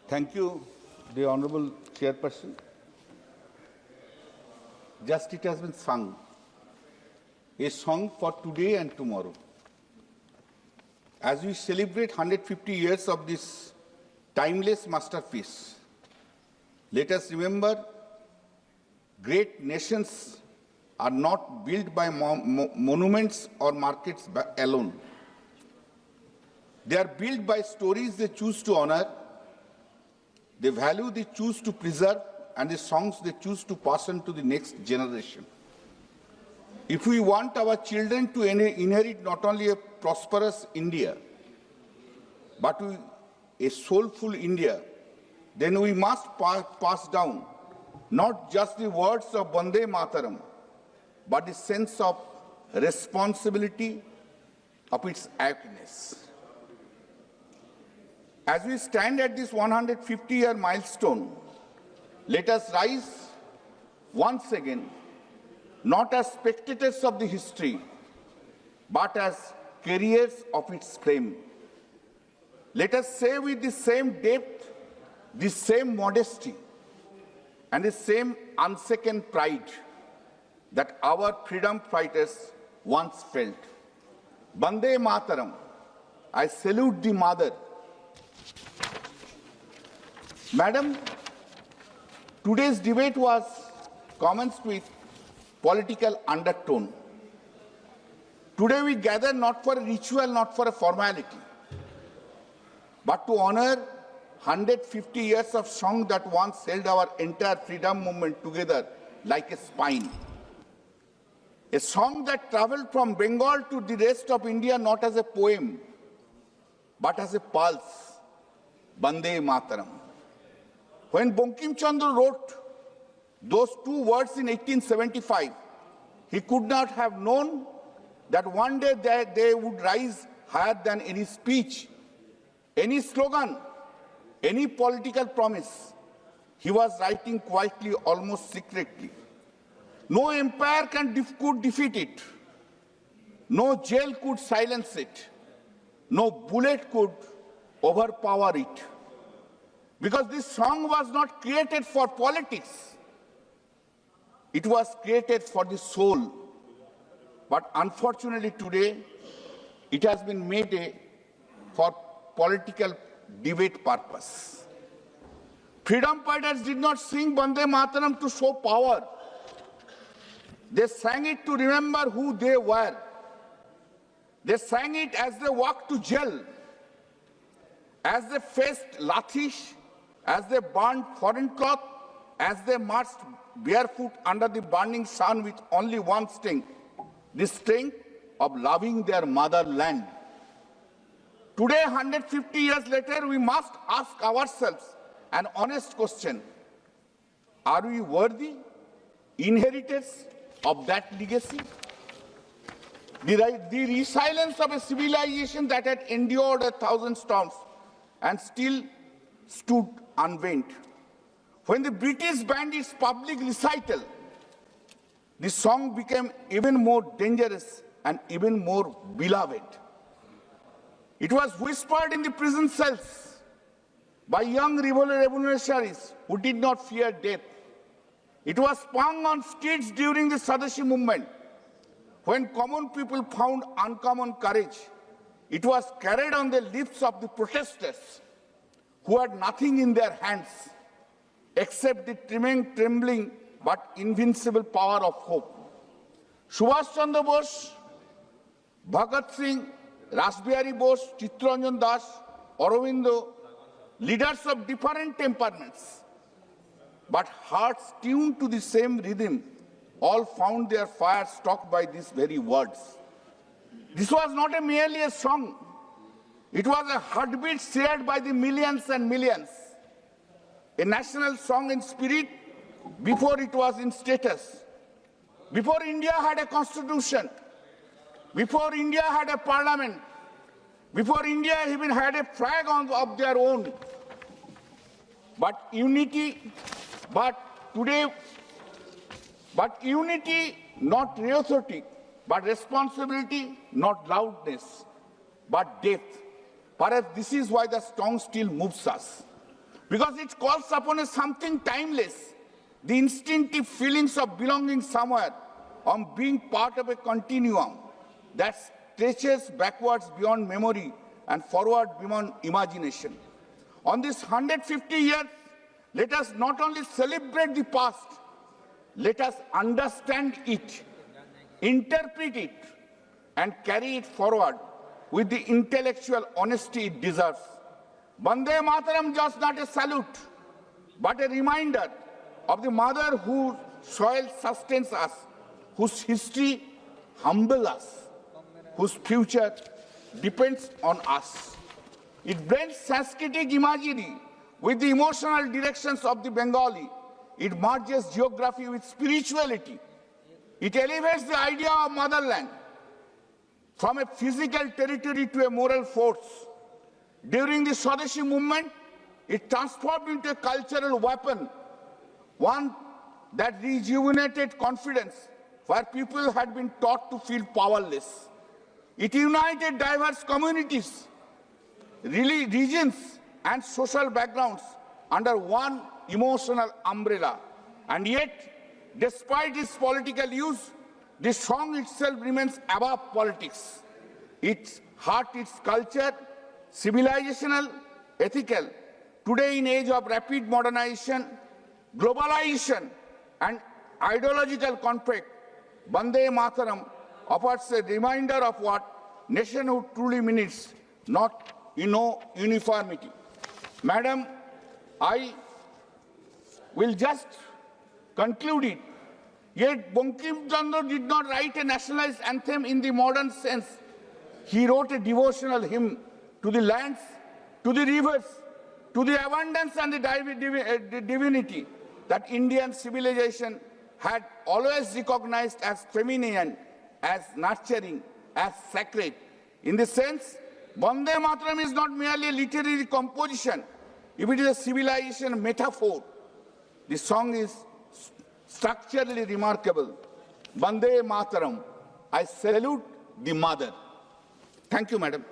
Thank you, the Honourable Chairperson. Just it has been sung, a song for today and tomorrow. As we celebrate 150 years of this timeless masterpiece, let us remember great nations are not built by monuments or markets alone. They are built by stories they choose to honor, the value they choose to preserve, and the songs they choose to pass on to the next generation. If we want our children to inherit not only a prosperous India, but a soulful India, then we must pass down not just the words of Vande Mataram, but the sense of responsibility of its awakeness. As we stand at this 150-year milestone, let us rise once again, not as spectators of the history, but as carriers of its flame. Let us say with the same depth, the same modesty, and the same unshaken pride that our freedom fighters once felt. Vande Mataram, I salute the mother. Madam, today's debate was commenced with political undertone. Today we gather not for a ritual, not for a formality, but to honor 150 years of song that once held our entire freedom movement together like a spine. A song that traveled from Bengal to the rest of India not as a poem, but as a pulse. Vande Mataram. When Bankim Chandra wrote those two words in 1875, he could not have known that one day they would rise higher than any speech, any slogan, any political promise. He was writing quietly, almost secretly. No empire could defeat it. No jail could silence it. No bullet could overpower it. Because this song was not created for politics. It was created for the soul. But unfortunately today, it has been made for political debate purpose. Freedom fighters did not sing Vande Mataram to show power. They sang it to remember who they were. They sang it as they walked to jail, as they faced lathis, as they burned foreign cloth, as they marched barefoot under the burning sun with only one strength, the strength of loving their motherland. Today, 150 years later, we must ask ourselves an honest question. Are we worthy inheritors of that legacy? The resilience of a civilization that had endured 1,000 storms and still stood unbent. When the British banned its public recital, the song became even more dangerous and even more beloved. It was whispered in the prison cells by young revolutionaries who did not fear death. It was sung on streets during the Swadeshi movement. When common people found uncommon courage, it was carried on the lips of the protesters who had nothing in their hands except the trembling but invincible power of hope. Subhash Chandra Bose, Bhagat Singh, Rasbihari Bose, Chittaranjan Das, Aurobindo, leaders of different temperaments, but hearts tuned to the same rhythm, all found their fire stoked by these very words. This was not merely a song. It was a heartbeat shared by the millions and millions. A national song in spirit before it was in status. Before India had a constitution. Before India had a parliament. Before India even had a flag of their own. But unity, unity, not rhetoric, but responsibility, not loudness, but depth. Perhaps this is why the song still moves us. because it calls upon something timeless, the instinctive feelings of belonging somewhere, on being part of a continuum that stretches backwards beyond memory and forward beyond imagination. On this 150 years, let us not only celebrate the past, let us understand it, interpret it, and carry it forward with the intellectual honesty it deserves. Vande Mataram just not a salute, but a reminder of the mother whose soil sustains us, whose history humbles us, whose future depends on us. It blends Sanskritic imagery with the emotional directions of the Bengali. It merges geography with spirituality. It elevates the idea of motherland from a physical territory to a moral force. During the Swadeshi movement, it transformed into a cultural weapon, one that rejuvenated confidence where people had been taught to feel powerless. It united diverse communities, regions, and social backgrounds under one emotional umbrella. And yet, despite its political use, the song itself remains above politics. Its heart, its culture, civilizational, ethical. Today, in age of rapid modernization, globalization, and ideological conflict, Vande Mataram offers a reminder of what nationhood truly means, not uniformity. Madam, I will just conclude it. Yet Bankim Chandra did not write a nationalized anthem in the modern sense. He wrote a devotional hymn to the lands, to the rivers, to the abundance and the divinity that Indian civilization had always recognized as feminine, as nurturing, as sacred. In this sense, Vande Mataram is not merely a literary composition. If it is a civilization metaphor, the song is structurally remarkable. Vande Mataram, I salute the mother. Thank you, madam.